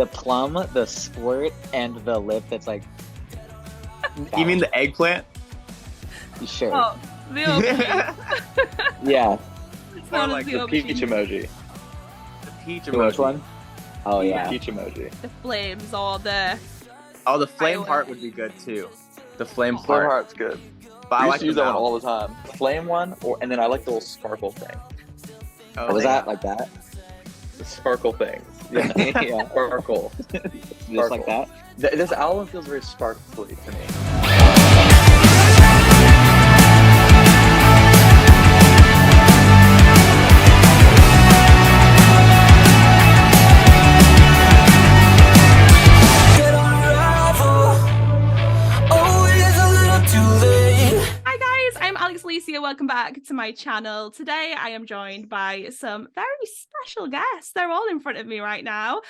The plum, the squirt, and the lip that's like, You mean the eggplant? sure. Oh, the aubergine. Yeah. It's Or known like as the The peach aubergine. emoji. The peach Which emoji. one? Oh, yeah. Peach emoji. The flames or the Oh, the flame Firework. heart would be good too. The flame Flame heart. heart's good. But I I used like to use the that one mouth. all the time. Flame one, and then I like the little sparkle thing. Oh, What was yeah. that? Like that? The sparkle things. Yeah. Yeah. Sparkle. Just like that? This album feels very sparkly to me. Hi guys, I'm Alicia. Welcome back to my channel. Today I am joined by some very special guests. They're all in front of me right now.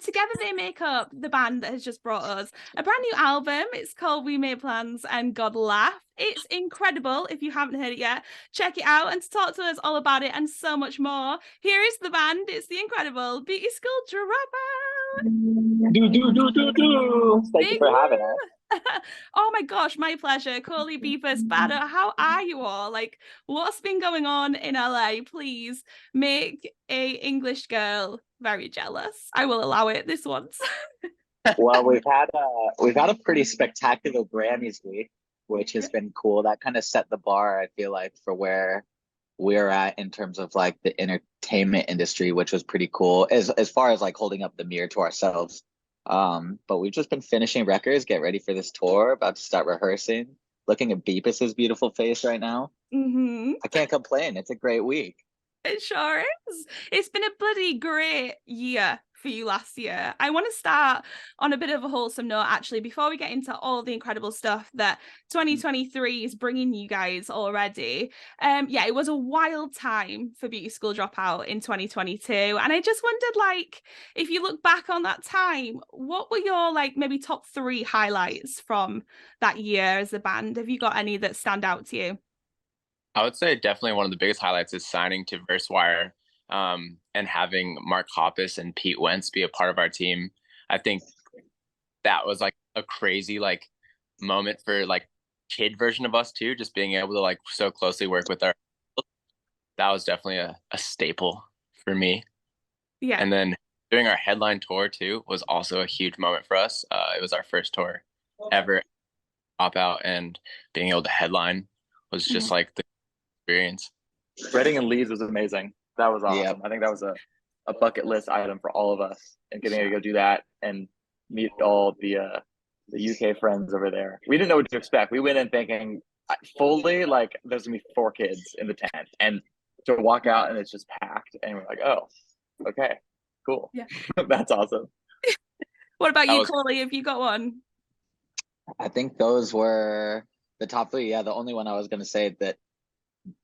Together they make up the band that has just brought us a brand new album. It's called We Made Plans and God Laughed. It's incredible. If you haven't heard it yet, check it out. And to talk to us all about it and so much more, here is the band. It's the incredible Beauty School Dropout. Do. Thank you for having us. Oh my gosh, my pleasure. Corley, Beepers, Badder, how are you all? Like, what's been going on in LA? Please make a English girl very jealous. I will allow it this once. Well, we've had a pretty spectacular Grammys week, which has been cool. That kind of set the bar, I feel like, for where we're at in terms of like the entertainment industry, which was pretty cool as far as like holding up the mirror to ourselves. But we've just been finishing records, get ready for this tour, about to start rehearsing, looking at Beepus's beautiful face right now. I can't complain. It's a great week. It sure is. It's been a bloody great year for you last year. I want to start on a bit of a wholesome note, actually, before we get into all the incredible stuff that 2023 is bringing you guys already. Yeah, it was a wild time for Beauty School Dropout in 2022. And I just wondered, like, if you look back on that time, what were your, like, maybe top 3 highlights from that year as a band? Have you got any that stand out to you? I would say definitely one of the biggest highlights is signing to Versewire, and having Mark Hoppus and Pete Wentz be a part of our team. I think that was like a crazy like moment for like kid version of us too, just being able to like so closely work with our. That was definitely a staple for me. Yeah. And then doing our headline tour too was also a huge moment for us. It was our first tour ever, Dropout, and being able to headline was just like the experience. Reading and Leeds was amazing. That was awesome. Yep. I think that was a bucket list item for all of us, and getting to go do that and meet all the UK friends over there. We didn't know what to expect. We went in thinking fully like there's gonna be 4 kids in the tent, and to walk out and it's just packed, and we're like, oh, okay, cool. Yeah. That's awesome. What about That you, was- Corley? Have you got one? I think those were the top 3. Yeah, the only one I was going to say that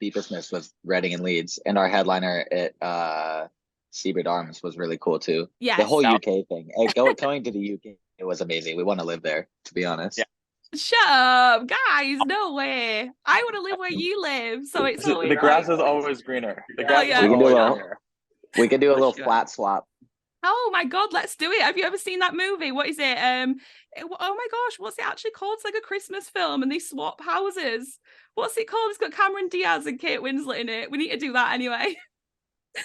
Beepus missed was Reading and Leeds, and our headliner at Seabird Arms was really cool too. Yes. The whole UK thing, going to the UK, it was amazing. We want to live there, to be honest. Yeah. Shut up, guys. No way. I want to live where you live. So it's always The grass like, is always greener. The Oh, grass yeah. is We can do always a- greener. We could do a For little sure. flat swap. oh my God, let's do it. Have you ever seen that movie? What is it? Oh my gosh, what's it actually called? It's like a Christmas film and they swap houses. What's it called? It's got Cameron Diaz and Kate Winslet in it. We need to do that anyway.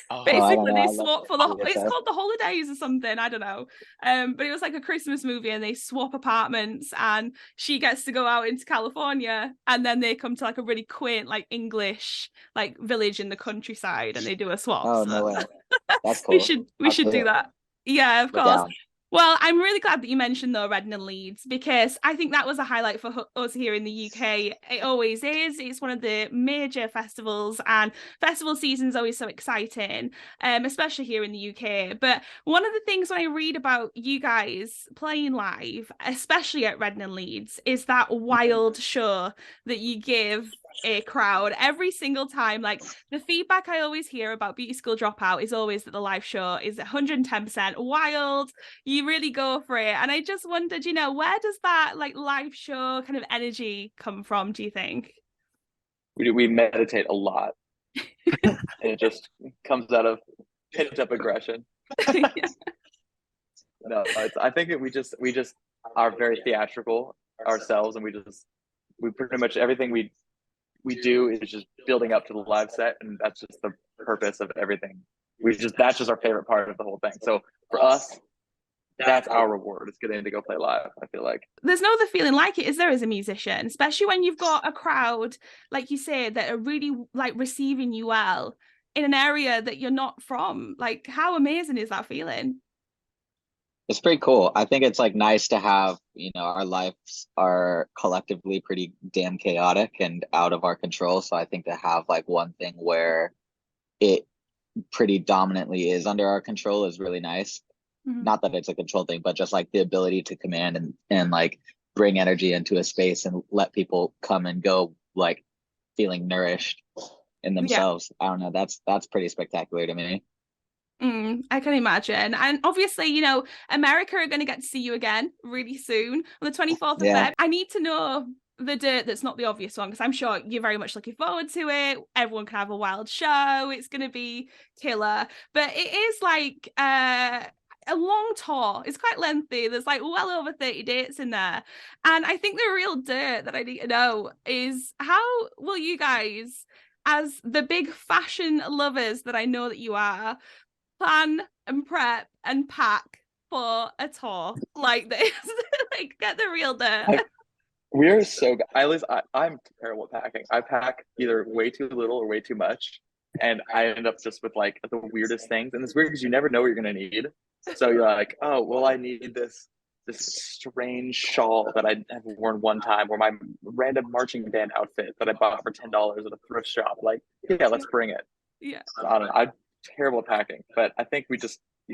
Oh, I Basically, don't know. they I love swap for that the. movie, It's so. called The Holidays or something. I don't know. But it was like a Christmas movie, and they swap apartments, and she gets to go out into California, and then they come to like a really quaint, like English, like village in the countryside, and they do a swap. Oh, so no way. That's cool. we should do Absolutely. that. Yeah, of We're course. down. Well, I'm really glad that you mentioned though Reading and Leeds, because I think that was a highlight for us here in the UK. It always is. It's one of the major festivals, and festival season is always so exciting, especially here in the UK. But one of the things when I read about you guys playing live, especially at Reading and Leeds, is that wild show that you give a crowd every single time. Like, the feedback I always hear about Beauty School Dropout is always that the live show is 110% wild. You really go for it. And I just wondered, where does that like live show kind of energy come from, do you think? We meditate a lot, and it just comes out of pent up aggression. No, I think that we just are very theatrical ourselves, and we pretty much everything we do is just building up to the live set, and that's just the purpose of everything. That's just our favorite part of the whole thing. So for us, that's our reward. It's getting to go play live. I feel like there's no other feeling like it, is there, as a musician, especially when you've got a crowd, like you say, that are really like receiving you well in an area that you're not from. Like, how amazing is that feeling? It's pretty cool. I think it's like nice to have, our lives are collectively pretty damn chaotic and out of our control. So I think to have like one thing where it pretty dominantly is under our control is really nice. Mm-hmm. Not that it's a control thing, but just like the ability to command and like bring energy into a space and let people come and go like feeling nourished in themselves. I don't know. That's pretty spectacular to me. I can imagine. And obviously, America are going to get to see you again really soon on the 24th of Feb. I need to know the date that's not the obvious one, because I'm sure you're very much looking forward to it. Everyone can have a wild show. It's going to be killer. But it is like a long tour. It's quite lengthy. There's like well over 30 dates in there. And I think the real dirt that I need to know is, how will you guys, as the big fashion lovers that I know that you are, plan and prep and pack for a tour like this? Like, get the real dirt. We're so I'm terrible at packing. I pack either way too little or way too much, and I end up just with like the weirdest things. And it's weird because you never know what you're gonna need. So you're like, oh well, I need this strange shawl that I have worn one time, or my random marching band outfit that I bought for $10 at a thrift shop. Like, yeah, let's bring it. Yeah. So, I don't know. I'm terrible at packing, but I think you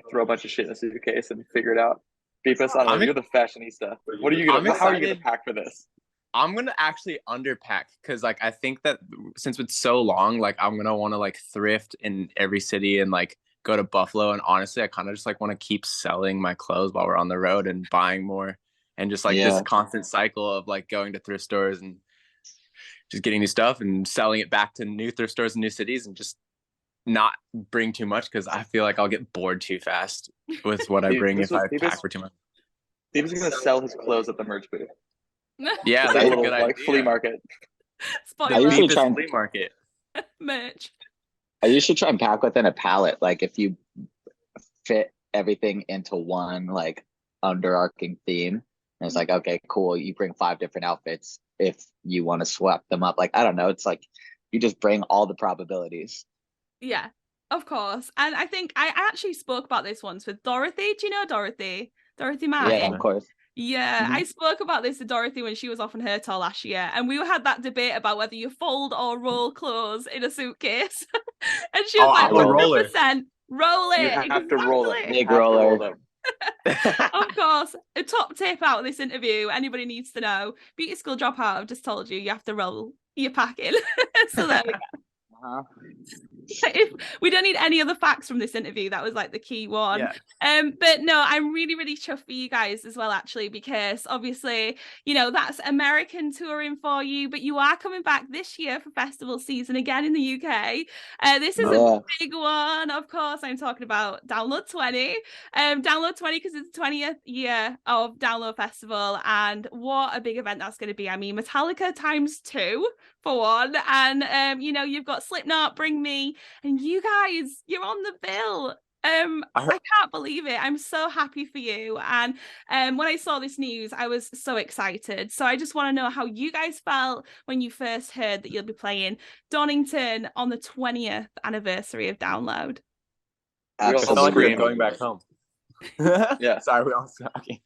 throw a bunch of shit in a suitcase and figure it out. Beepus, I don't know. You're the fashionista. What are you gonna? How are you gonna pack for this? I'm gonna actually underpack, because like I think that since it's so long, like I'm gonna want to like thrift in every city and like go to Buffalo. And honestly, I kind of just like want to keep selling my clothes while we're on the road and buying more, and just like this constant cycle of like going to thrift stores and just getting new stuff and selling it back to new thrift stores in new cities, and just not bring too much, because I feel like I'll get bored too fast with what I bring if I pack for too much. Steve's gonna sell his clothes at the merch booth. Yeah, that's a good idea. Like flea market. Spoiler. I usually try and flea market merch. I usually try and pack within a palette. Like if you fit everything into one like underarching theme, and it's like, okay, cool. You bring 5 different outfits if you want to swap them up. Like, I don't know. It's like you just bring all the probabilities. Yeah, of course. And I think I actually spoke about this once with Dorothy. Do you know Dorothy? Dorothy Martin? Yeah, of course. Yeah, I spoke about this to Dorothy when she was off on her tour last year, and we had that debate about whether you fold or roll clothes in a suitcase. And she was like, 100% roll it. You have to roll it. Big roller. Of course. A top tip out of this interview, anybody needs to know, Beauty School Dropout, I've just told you, you have to roll your packing. So there we go. We don't need any other facts from this interview. That was like the key one. But no, I'm really, really chuffed for you guys as well, actually, because obviously, that's American touring for you, but you are coming back this year for festival season again in the UK. This is a big one, of course. I'm talking about Download 20. Download 20 because it's the 20th year of Download Festival, and what a big event that's going to be. I mean, Metallica ×2 for one, and you've got Slipknot, Bring Me, and you guys, you're on the bill. I can't believe it. I'm so happy for you. And when I saw this news, I was so excited. So I just want to know how you guys felt when you first heard that you'll be playing Donington on the 20th anniversary of Download. It felt like we were going back home. Yeah. Sorry, we all talking.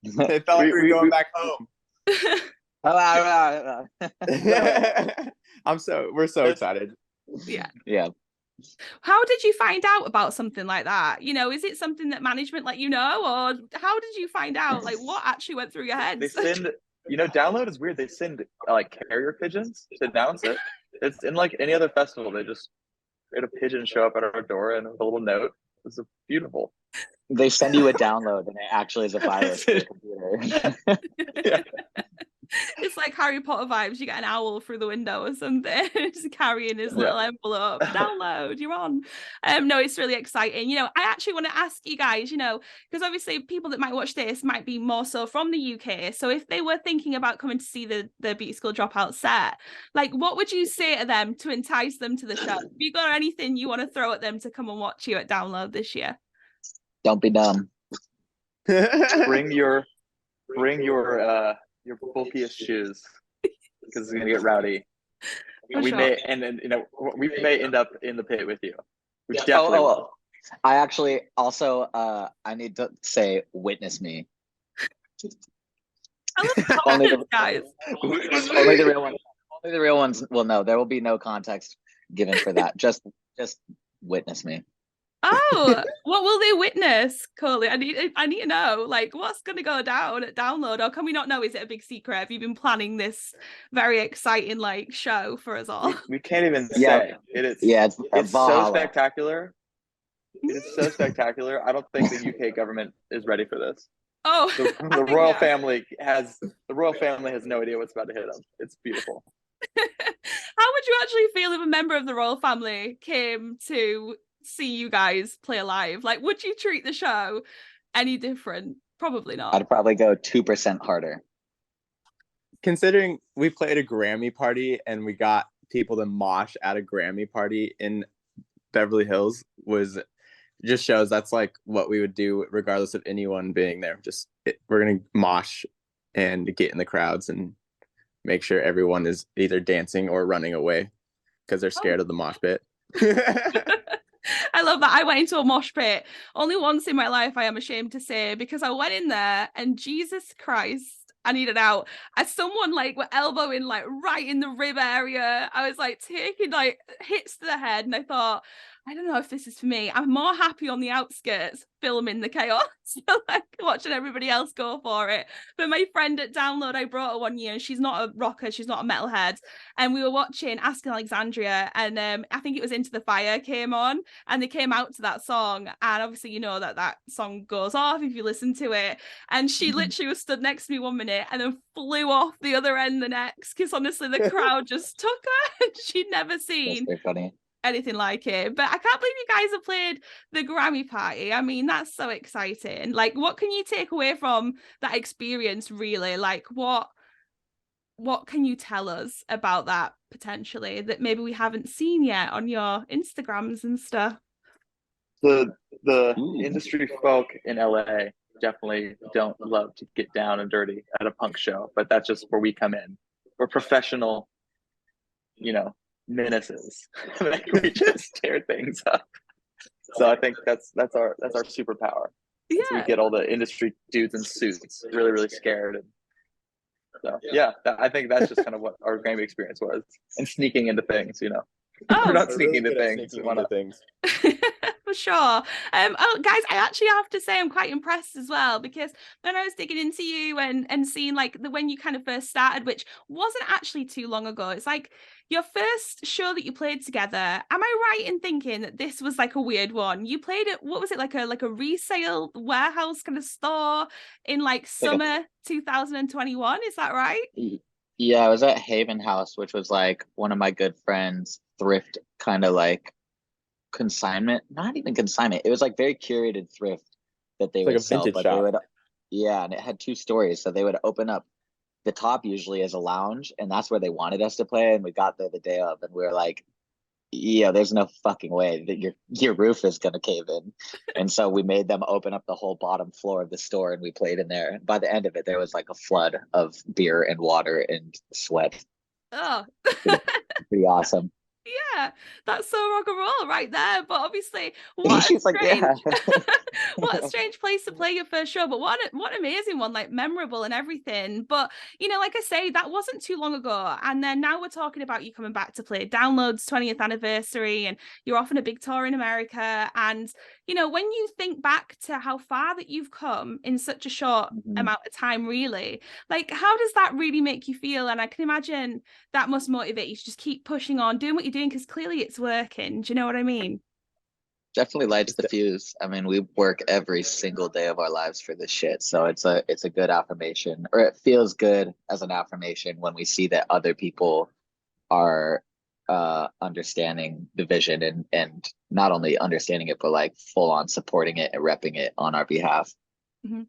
It felt like we were going back home. We're so excited. Yeah. How did you find out about something like that? Is it something that management let you know, or how did you find out? Like, what actually went through your head? They send, Download is weird. They send like carrier pigeons to announce it. It's in like any other festival. They just had a pigeon show up at our door and with a little note. It's beautiful. They send you a download, and it actually is a virus for the computer. It's almost like Harry Potter vibes. You get an owl through the window or something, just carrying his little envelope. Download, you're on. No, it's really exciting. You know, I actually want to ask you guys, you know, because obviously people that might watch this might be more so from the UK. So if they were thinking about coming to see the Beauty School Dropout set, like, what would you say to them to entice them to the show? Have you got anything you want to throw at them to come and watch you at Download this year? Don't be dumb. Bring your bulkiest shoes because it's gonna get rowdy. For We sure. may we may end up in the pit with you. We definitely will. I actually also I need to say, witness me. I love the Only comments, guys. Only the real ones. Only the real ones will know. There will be no context given for that. Just witness me. Oh, what will they witness, Coley? I need to know, like, what's going to go down at Download, or can we not know? Is it a big secret? Have you been planning this very exciting, like, show for us all? We can't even say. Yeah. It's so Valhalla. spectacular. It is so spectacular. I don't think the UK government is ready for this. Oh, The royal family has no idea what's about to hit them. It's beautiful. How would you actually feel if a member of the royal family came to see you guys play live? Like, would you treat the show any different? Probably not. I'd probably go 2% harder. Considering we played a Grammy party and we got people to mosh at a Grammy party in Beverly Hills, just shows that's like what we would do regardless of anyone being there. We're gonna mosh and get in the crowds and make sure everyone is either dancing or running away because they're scared of the mosh pit. I love that. I went into a mosh pit only once in my life, I am ashamed to say, because I went in there and Jesus Christ, I needed out. As someone like were elbowing like right in the rib area. I was like taking like hits to the head, and I thought, I don't know if this is for me. I'm more happy on the outskirts filming the chaos, like watching everybody else go for it. But my friend at Download, I brought her one year, and she's not a rocker, she's not a metalhead, and we were watching Asking Alexandria, and I think it was Into the Fire came on, and they came out to that song, and obviously you know that song goes off if you listen to it, and she literally was stood next to me 1 minute and then flew off the other end the next, because honestly the crowd just took her, and she'd never seen That's very funny. anything like it. But I can't believe you guys have played the Grammy party. I mean, that's so exciting. Like, what can you take away from that experience, really? Like, what can you tell us about that potentially that maybe we haven't seen yet on your Instagrams and stuff? The industry folk in LA definitely don't love to get down and dirty at a punk show, but that's just where we come in. We're professional, menaces. Like, we just tear things up. So I think that's our superpower. Yeah, So we get all the industry dudes in suits really, really scared. And so yeah, I think that's just kind of what our Grammy experience was, and sneaking into things. We're not sneaking into things. For sure. Oh, guys, I actually have to say I'm quite impressed as well, because when I was digging into you and seeing like when you kind of first started, which wasn't actually too long ago, it's like your first show that you played together. Am I right in thinking that this was like a weird one? You played it, what was it, like a resale warehouse kind of store in like summer 2021? Is that right? Yeah, I was at Haven House, which was like one of my good friends' thrift kind of like consignment, not even consignment. It was like very curated thrift that they would sell, but they would, and it had 2 stories. So they would open up the top usually as a lounge, and that's where they wanted us to play. And we got there the day of, and we were like, yeah, there's no fucking way that your roof is gonna cave in. And so we made them open up the whole bottom floor of the store, and we played in there. And by the end of it, there was like a flood of beer and water and sweat. Oh. Pretty awesome. Yeah, that's so rock and roll right there. But obviously, what a strange, what a strange place to play your first show. But what an amazing one, like memorable and everything. But like I say, that wasn't too long ago. And then now we're talking about you coming back to play Download's 20th anniversary, and you're off on a big tour in America. And when you think back to how far that you've come in such a short amount of time, really, like, how does that really make you feel? And I can imagine that must motivate you to just keep pushing on, doing what you're doing, because clearly it's working. Do you know what I mean? Definitely lights the fuse. I mean, we work every single day of our lives for this shit. So it's a good affirmation, or it feels good as an affirmation when we see that other people are understanding the vision and not only understanding it, but like full on supporting it and repping it on our behalf. Mm-hmm.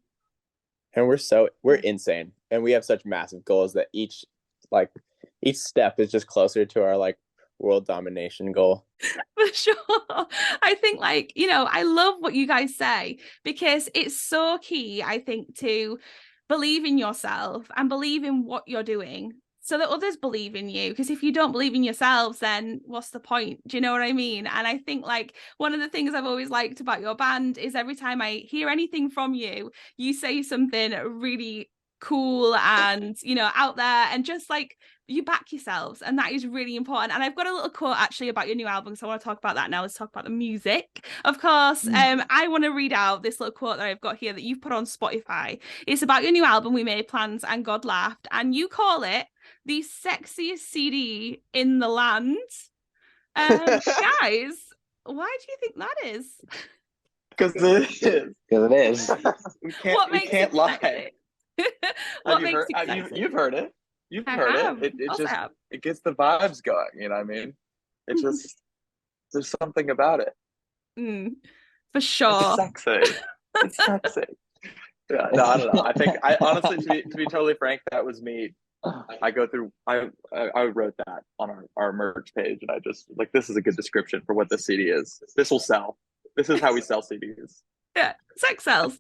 And we're insane. And we have such massive goals that each step is just closer to our like world domination goal. For sure. I think like, you know, I love what you guys say because it's so key, I think, to believe in yourself and believe in what you're doing so that others believe in you. Because if you don't believe in yourselves, then what's the point? Do you know what I mean? And I think like one of the things I've always liked about your band is every time I hear anything from you, you say something really cool and, you know, out there, and just like you back yourselves, and that is really important. And I've got a little quote actually about your new album, so I want to talk about that now. Let's talk about the music, of course. I want to read out this little quote that I've got here that you've put on Spotify. It's about your new album, We Made Plans and God Laughed, and you call it the sexiest CD in the land. Guys, why do you think that is? Because it is. Because it is. What makes can't it lie. sexy? What makes it sexy? You've heard it. You've heard it. It just gets the vibes going. You know what I mean? It just there's something about it. For sure. It's sexy. It's sexy. Yeah, no, I don't know. I think I honestly, to be totally frank, that was me. I wrote that on our merch page, and I just like, this is a good description for what the CD is. This will sell. This is how we sell CDs. Yeah, sex sells.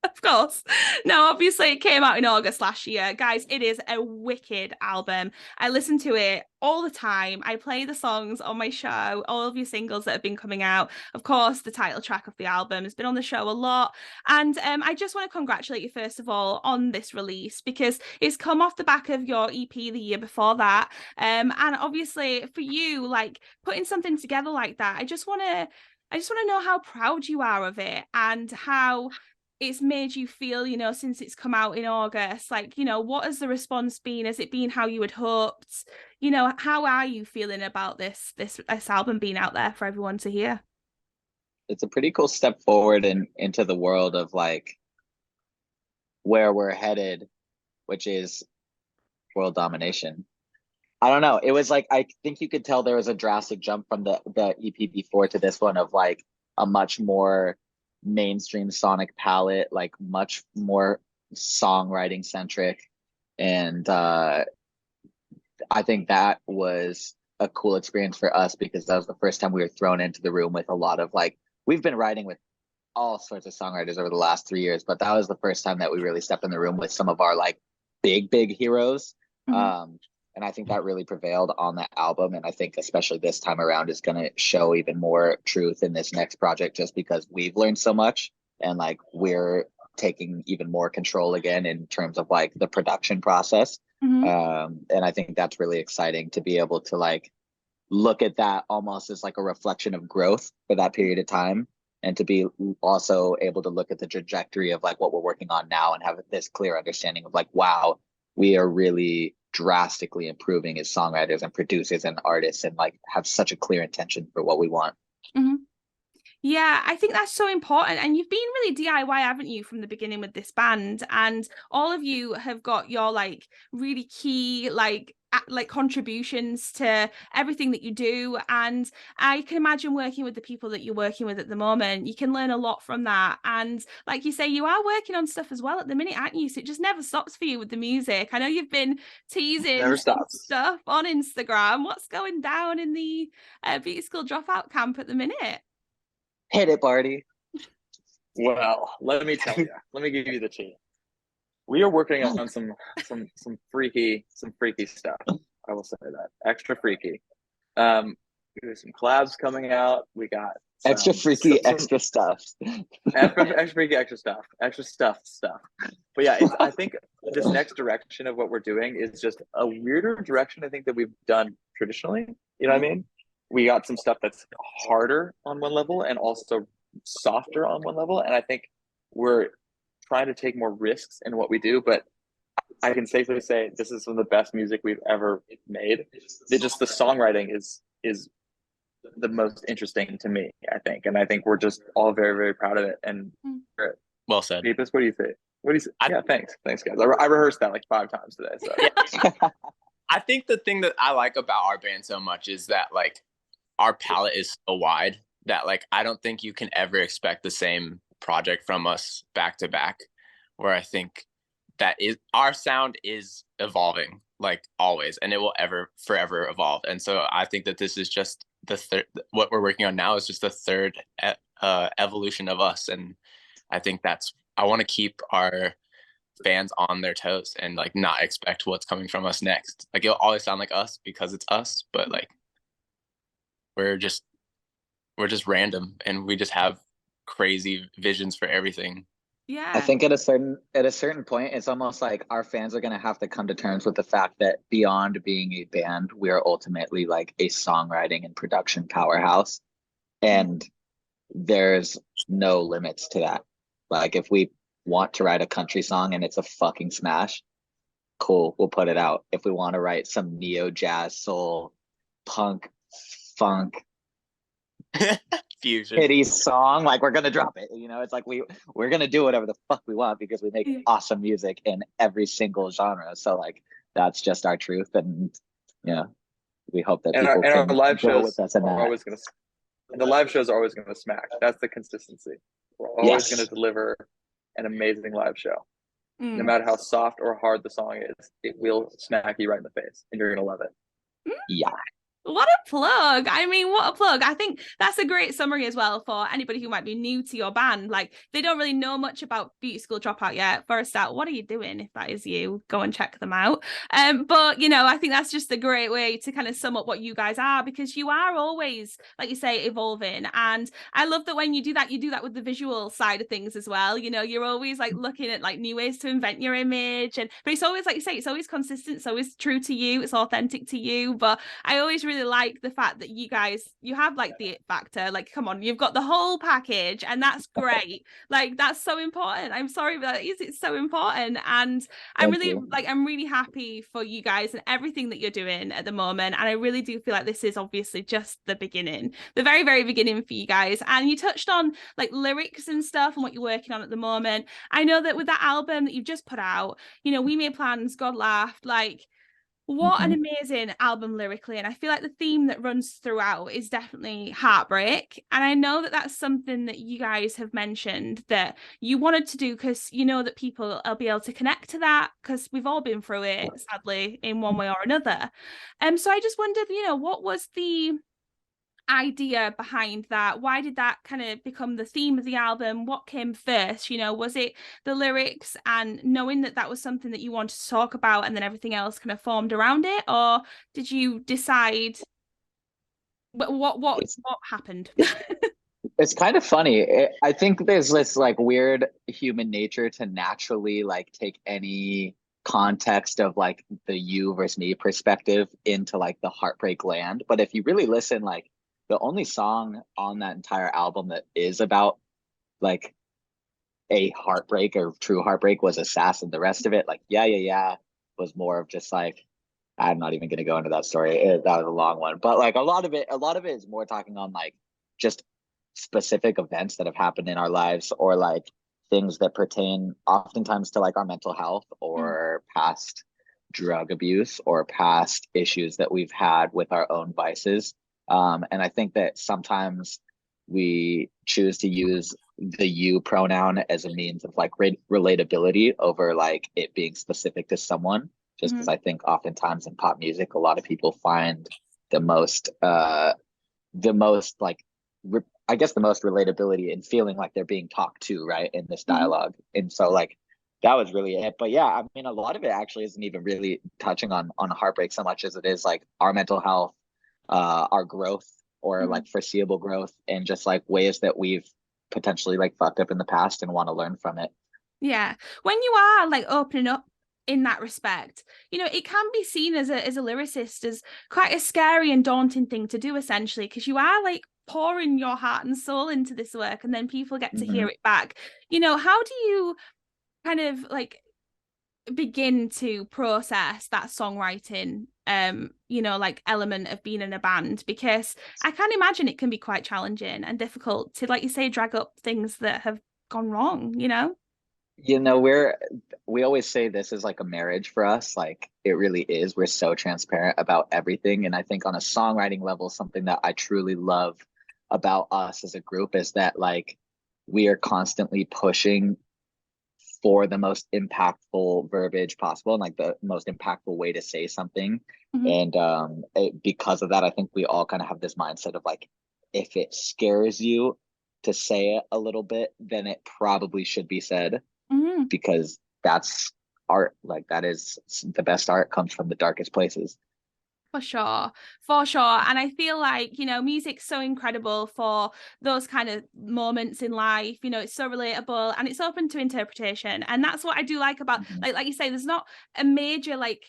Of course. No, obviously it came out in August last year. Guys, it is a wicked album. I listen to it all the time. I play the songs on my show, all of your singles that have been coming out. Of course, the title track of the album has been on the show a lot. And I just want to congratulate you, first of all, on this release, because it's come off the back of your EP the year before that. And obviously for you, like putting something together like that, I just want to know how proud you are of it and how it's made you feel, you know, since it's come out in August. Like, you know, what has the response been? Has it been how you had hoped? You know, how are you feeling about this album being out there for everyone to hear? It's a pretty cool step forward into the world of like where we're headed, which is world domination. I don't know. It was like, I think you could tell there was a drastic jump from the EP before to this one of like a much more mainstream sonic palette, like much more songwriting centric. And I think that was a cool experience for us because that was the first time we were thrown into the room with a lot of like, we've been writing with all sorts of songwriters over the last 3 years, but that was the first time that we really stepped in the room with some of our like big heroes. And I think that really prevailed on that album. And I think especially this time around is going to show even more truth in this next project, just because we've learned so much and like we're taking even more control again in terms of like the production process. And I think that's really exciting to be able to like look at that almost as like a reflection of growth for that period of time, and to be also able to look at the trajectory of like what we're working on now and have this clear understanding of like, wow, we are really drastically improving as songwriters and producers and artists, and like have such a clear intention for what we want. Yeah, I think that's so important. And you've been really DIY, haven't you, from the beginning with this band? And all of you have got your like really key like contributions to everything that you do. And I can imagine working with the people that you're working with at the moment, you can learn a lot from that. And like you say, you are working on stuff as well at the minute, aren't you? So it just never stops for you with the music. I know you've been teasing stuff on Instagram. What's going down in the Beauty School Dropout camp at the minute? Hit it, Barty. Well, let me tell you. Let me give you the tea. We are working on some freaky stuff. I will say that. Extra freaky. There's some collabs coming out. We got extra freaky, extra stuff. Extra freaky, extra stuff. Extra stuff. But yeah, I think this next direction of what we're doing is just a weirder direction I think that we've done traditionally. You know what I mean? We got some stuff that's harder on one level and also softer on one level. And I think we're trying to take more risks in what we do, but I can safely say this is some of the best music we've ever made. The songwriting is the most interesting to me, I think. And I think we're just all very, very proud of it. And Well said. Hoppus, what do you think? What do you say? Yeah, thanks. Thanks, guys. I rehearsed that like 5 times today. So Yeah. I think the thing that I like about our band so much is that like our palette is so wide that like I don't think you can ever expect the same project from us back to back, where I think that is our sound is evolving like always, and it will ever forever evolve. And so I think that this is just the third, what we're working on now is just the third evolution of us. And I think that's, I want to keep our fans on their toes and like not expect what's coming from us next. Like it'll always sound like us because it's us, but like we're just random and we just have crazy visions for everything. Yeah. I think at a certain point, it's almost like our fans are going to have to come to terms with the fact that beyond being a band, we are ultimately like a songwriting and production powerhouse. And there's no limits to that. Like if we want to write a country song and it's a fucking smash, cool, we'll put it out. If we want to write some neo jazz, soul, punk, funk, fusion hitty song, like we're gonna drop it. You know, it's like we're gonna do whatever the fuck we want because we make awesome music in every single genre. So like that's just our truth, and yeah, we hope that people our can live go shows with us in are that. always gonna, and the live shows are always gonna smack. That's the consistency. We're always gonna deliver an amazing live show. No matter how soft or hard the song is, it will smack you right in the face, and you're gonna love it. Yeah. What a plug. I mean, what a plug. I think that's a great summary as well for anybody who might be new to your band. Like, they don't really know much about Beauty School Dropout yet. For a start, what are you doing? If that is you, go and check them out. But, you know, I think that's just a great way to kind of sum up what you guys are, because you are always, like you say, evolving. And I love that when you do that with the visual side of things as well. You know, you're always like looking at like new ways to invent your image. But it's always, like you say, it's always consistent. It's always true to you. It's authentic to you. But I always really like the fact that you have like the it factor. Like, come on, you've got the whole package, and that's great. Like, that's so important. I'm sorry, but it's so important. And I'm really happy for you guys and everything that you're doing at the moment. And I really do feel like this is obviously just the beginning, the very, very beginning for you guys. And you touched on like lyrics and stuff and what you're working on at the moment. I know that with that album that you've just put out, you know, We Made Plans, God Laughed, like, what an amazing album lyrically. And I feel like the theme that runs throughout is definitely heartbreak. And I know that that's something that you guys have mentioned that you wanted to do because you know that people will be able to connect to that, because we've all been through it, sadly, in one way or another. So I just wondered, you know, what was the idea behind that? Why did that kind of become the theme of the album? What came first? You know, was it the lyrics and knowing that that was something that you wanted to talk about and then everything else kind of formed around it? Or did you decide what happened? It's kind of funny. I think there's this like weird human nature to naturally like take any context of like the you versus me perspective into like the heartbreak land. But if you really listen, like the only song on that entire album that is about like a heartbreak or true heartbreak was Assassin. The rest of it, like yeah, was more of just like, I'm not even gonna go into that story. That was a long one. But like a lot of it is more talking on like just specific events that have happened in our lives, or like things that pertain oftentimes to like our mental health or past drug abuse or past issues that we've had with our own vices. And I think that sometimes we choose to use the you pronoun as a means of like relatability over like it being specific to someone, just because I think oftentimes in pop music, a lot of people find the most like I guess the most relatability in feeling like they're being talked to, right, in this dialogue. And so like that was really it. But yeah, I mean, a lot of it actually isn't even really touching on heartbreak so much as it is like our mental health, our growth, or like foreseeable growth, and just like ways that we've potentially like fucked up in the past and want to learn from it. Yeah. When you are like opening up in that respect, you know, it can be seen as a lyricist as quite a scary and daunting thing to do, essentially, because you are like pouring your heart and soul into this work, and then people get to hear it back. You know, how do you kind of like begin to process that songwriting like element of being in a band? Because I can imagine it can be quite challenging and difficult to, like you say, drag up things that have gone wrong, we always say this is like a marriage for us. Like it really is. We're so transparent about everything. And I think on a songwriting level, something that I truly love about us as a group is that like we are constantly pushing for the most impactful verbiage possible and like the most impactful way to say something. Mm-hmm. And because of that, I think we all kind of have this mindset of like, if it scares you to say it a little bit, then it probably should be said, Mm-hmm. because that's art. Like that is the best art comes from the darkest places. For sure, for sure. And I feel like, music's so incredible for those kind of moments in life. It's so relatable and it's open to interpretation. And that's what I do like about, like you say, there's not a major, like,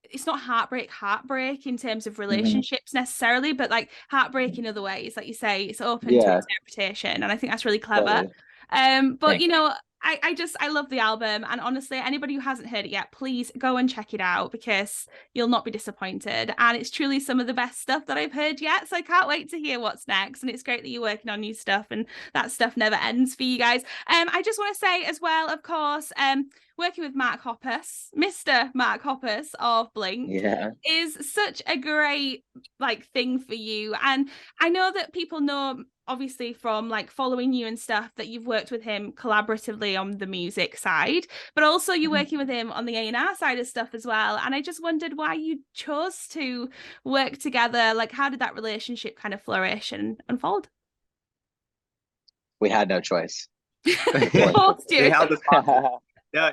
it's not heartbreak in terms of relationships necessarily, but like heartbreak in other ways. Like you say, it's open to interpretation. And I think that's really clever. Totally. But I love the album, and honestly, anybody who hasn't heard it yet, please go and check it out because you'll not be disappointed. And it's truly some of the best stuff that I've heard yet. So I can't wait to hear what's next. And it's great that you're working on new stuff and that stuff never ends for you guys. I just want to say as well, of course, working with Mark Hoppus, Mr. Mark Hoppus of Blink, is such a great like thing for you. And I know that people know obviously from like following you and stuff that you've worked with him collaboratively on the music side, but also you're working with him on the A&R side of stuff as well. And I just wondered why you chose to work together. Like, how did that relationship kind of flourish and unfold? We had no choice. We held this Yeah,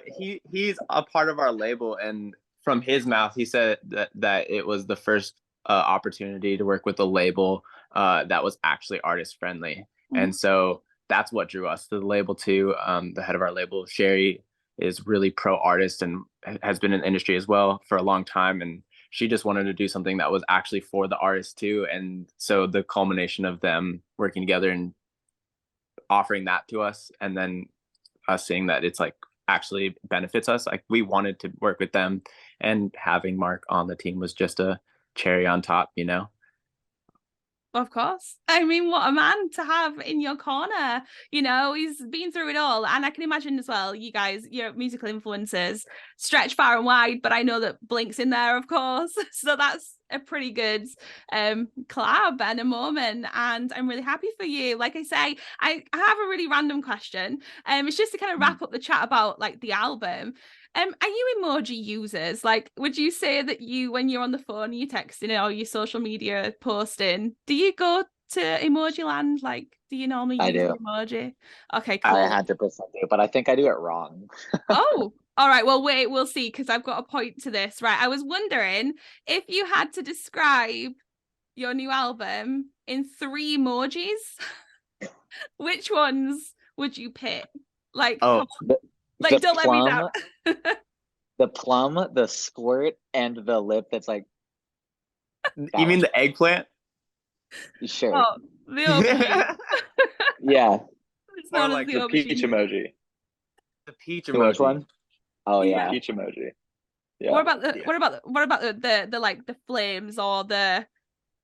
he's a part of our label, and from his mouth, he said that it was the first opportunity to work with a label that was actually artist friendly, and so that's what drew us to the label too. The head of our label, Sherry, is really pro artist and has been in the industry as well for a long time, and she just wanted to do something that was actually for the artist too. And so the culmination of them working together and offering that to us, and then us seeing that it's like actually benefits us, like we wanted to work with them, and having Mark on the team was just a cherry on top. Of course. I mean, what a man to have in your corner. He's been through it all. And I can imagine as well, you guys, your musical influences stretch far and wide, but I know that Blink's in there, of course. So that's a pretty good collab and a moment. And I'm really happy for you. Like I say, I have a really random question. It's just to kind of wrap up the chat about like the album. Are you emoji users? Like, would you say that you, when you're on the phone, you're texting or your social media posting, do you go to emoji land? Like, do you normally use emoji? Okay, cool. I 100% do, but I think I do it wrong. Oh, all right. Well, wait, we'll see, because I've got a point to this. Right. I was wondering if you had to describe your new album in 3 emojis, which ones would you pick? Like, like, don't let me down. The plum, the squirt, and the lip that's like... You mean the eggplant? Sure. Oh, the OG. Yeah. It's not like the peach emoji. The peach emoji. Which one? Oh yeah. Peach emoji. Yeah. What about the like the flames or the...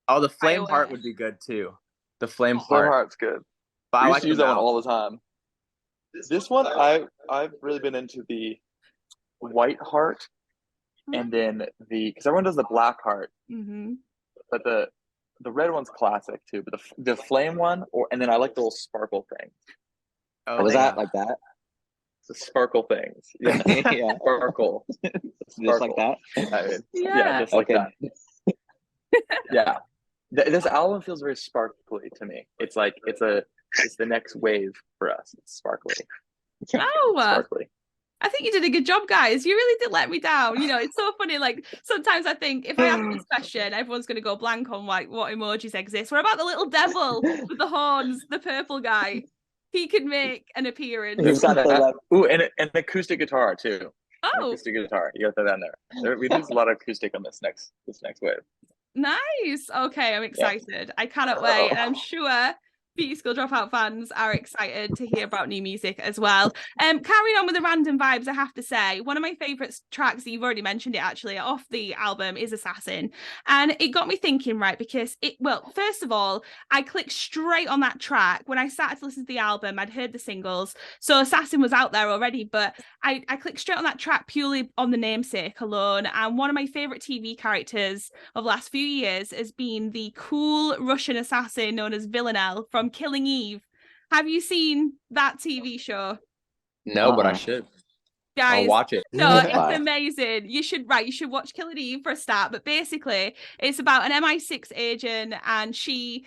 Oh, the flame heart would be good too. The flame heart's good. But I like to use that one all the time. This one, I've really been into the white heart, and then because everyone does the black heart, but the red one's classic too. But the flame one, and then I like the little sparkle thing. Oh, was that like that? The sparkle things, yeah, yeah, sparkle, just like that. Yeah, just like that. Yeah, this album feels very sparkly to me. It's like it's the next wave for us. It's sparkly. Sparkly. I think you did a good job, guys. You really did let me down. It's so funny. Like, sometimes I think if I ask this question, everyone's going to go blank on like what emojis exist. What about the little devil with the horns, the purple guy? He could make an appearance. Ooh, and an acoustic guitar too. Oh, acoustic guitar. You got that down there. We use a lot of acoustic on this next wave. Nice. Okay, I'm excited. I cannot wait. And I'm sure Beauty School Dropout fans are excited to hear about new music as well. Carrying on with the random vibes, I have to say, one of my favourite tracks that you've already mentioned it actually off the album is Assassin. And it got me thinking, right, because first of all, I clicked straight on that track. When I started to listen to the album, I'd heard the singles. So Assassin was out there already, but I clicked straight on that track purely on the namesake alone. And one of my favourite TV characters of the last few years has been the cool Russian assassin known as Villanelle from Killing Eve. Have you seen that TV show? No, but I should. Guys, I'll watch it. No, it's amazing. You should watch Killing Eve for a start. But basically, it's about an MI6 agent, and she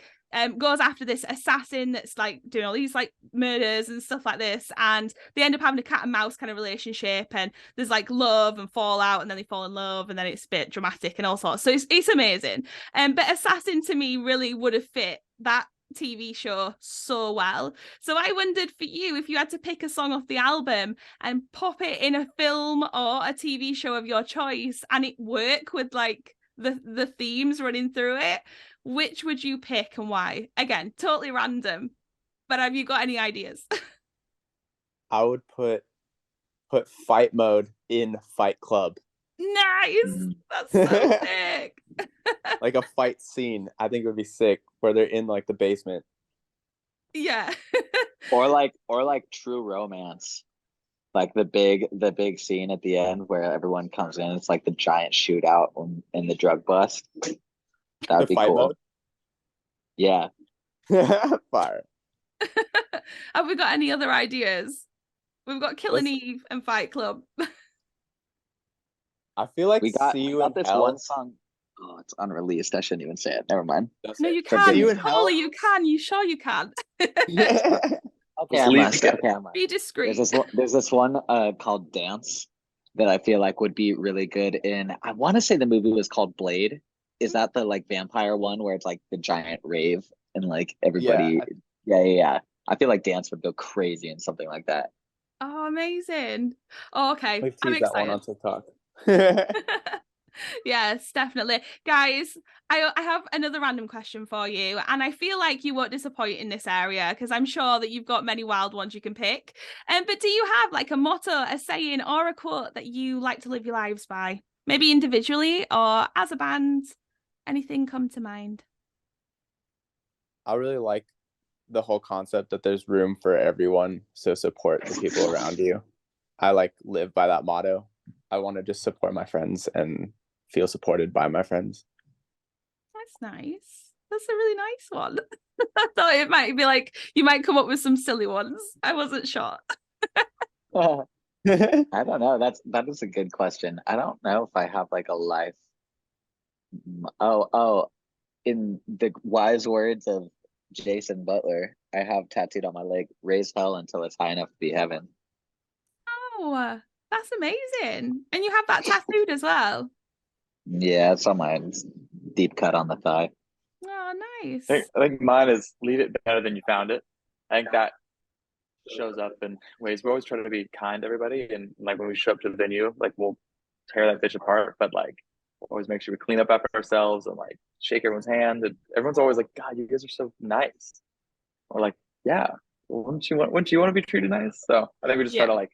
goes after this assassin that's like doing all these like murders and stuff like this, and they end up having a cat and mouse kind of relationship, and there's like love and fallout, and then they fall in love, and then it's a bit dramatic and all sorts. So it's amazing. But Assassin to me really would have fit that TV show so well. So I wondered for you, if you had to pick a song off the album and pop it in a film or a TV show of your choice, and it work with like the themes running through it, which would you pick and why? Again, totally random, but have you got any ideas? I would put Fight Mode in Fight Club. Nice. That's so sick. Like a fight scene, I think it would be sick, where they're in like the basement. Yeah. or like True Romance, like the big scene at the end where everyone comes in. It's like the giant shootout in the drug bust. That would be cool. Mode? Yeah. Fire. Have we got any other ideas? We've got Killing Eve and Fight Club. I feel like we got this one song. Oh, it's unreleased. I shouldn't even say it. Never mind. No, you can. Surely you can. You sure you can? Yeah. Okay, I must. Be discreet. There's this one called Dance that I feel like would be really good in. I want to say the movie was called Blade. Is that the like vampire one where it's like the giant rave and like everybody? Yeah. I feel like Dance would go crazy in something like that. Oh, amazing. Oh, okay. We've I'm teased that one on TikTok. Yes, definitely. Guys, I have another random question for you, and I feel like you won't disappoint in this area because I'm sure that you've got many wild ones you can pick. But do you have like a motto, a saying, or a quote that you like to live your lives by? Maybe individually or as a band? Anything come to mind? I really like the whole concept that there's room for everyone, so support the people around you. I like live by that motto. I want to just support my friends and feel supported by my friends. That's nice. That's a really nice one. I thought it might be like you might come up with some silly ones. I wasn't sure. I don't know. That is a good question. I don't know if I have like a life. Oh, in the wise words of Jason Butler, I have tattooed on my leg, raise hell until it's high enough to be heaven. Oh, that's amazing. And you have that tattooed as well. Yeah, it's on my deep cut on the thigh. Oh, nice. I think mine is leave it better than you found it. I think that shows up in ways. We always try to be kind to everybody, and like when we show up to the venue, like we'll tear that bitch apart, but like we'll always make sure we clean up after ourselves and like shake everyone's hand. And everyone's always like, "God, you guys are so nice." Or like, "Yeah, wouldn't you want to be treated nice?" So I think we just try to like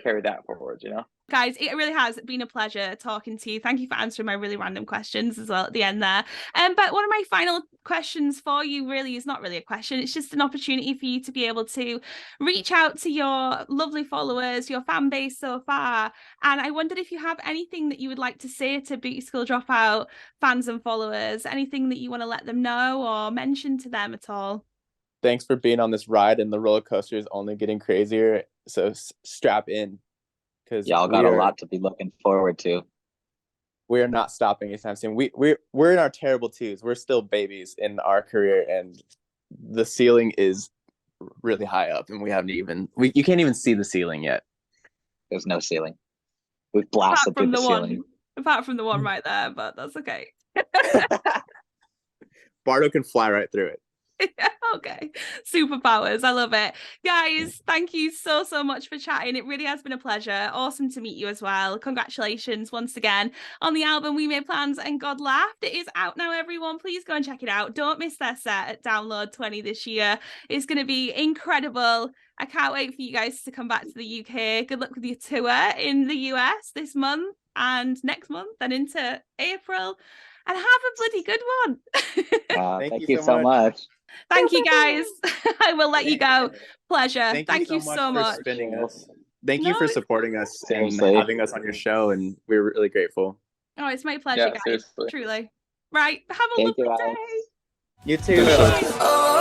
carry that forward, you know. Guys, it really has been a pleasure talking to you. Thank you for answering my really random questions as well at the end there. But one of my final questions for you really is not really a question. It's just an opportunity for you to be able to reach out to your lovely followers, your fan base so far. And I wondered if you have anything that you would like to say to Beauty School Dropout fans and followers, anything that you want to let them know or mention to them at all. Thanks for being on this ride, and the roller coaster is only getting crazier. So strap in. Because y'all got a lot to be looking forward to. We are not stopping anytime soon. We're in our terrible twos. We're still babies in our career, and the ceiling is really high up, and we haven't even you can't even see the ceiling yet. There's no ceiling. We've blasted through the ceiling. Apart from the one right there, but that's okay. Bardo can fly right through it. Okay, superpowers. I love it. Guys, thank you so much for chatting. It really has been a pleasure. Awesome to meet you as well. Congratulations once again on the album We Made Plans and God Laughed. It is out now, everyone. Please go and check it out. Don't miss their set at Download 20 this year. It's going to be incredible. I can't wait for you guys to come back to the UK. Good luck with your tour in the US this month and next month and into April. And have a bloody good one. Thank you so much. Thank you, guys. I will let you go. Pleasure. Thank you so much. for spinning us. Thank you for supporting us and Seriously. having us on your show, and we're really grateful. Oh, it's my pleasure, Yeah, guys. seriously. Truly. Right. Have a Thank you, lovely Alex. day. You too. Bye. Oh,